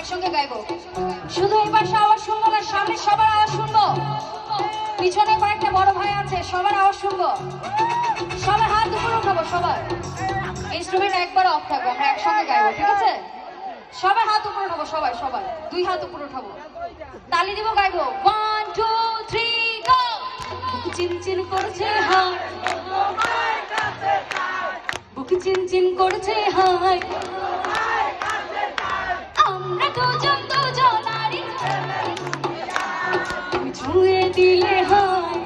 একসঙ্গে গাইবো, শুধু এই পাশে আওয়াজ শুনবো না, সামনে সবার আওয়াজ শুনবো। পিছনে কয়েকটা বড় ভাই আছে, সবার আওয়াজ শুনবো। সবার হাত উপরে উঠাবো, সবার ইনস্ট্রুমেন্ট একবার অফ থাকবে, আমরা একসঙ্গে গাইবো, ঠিক আছে? সবার হাত উপরে উঠাবো, সবাই সবাই দুই হাত উপরে উঠাবো, তালি দিব, গাইবো। 1 2 3 গো। চিনচিন করছে হায়, বুক চিনচিন করছে হায়, আমরা দুজন দুজনারি, তুমি ছুঁয়ে দিলে হায়।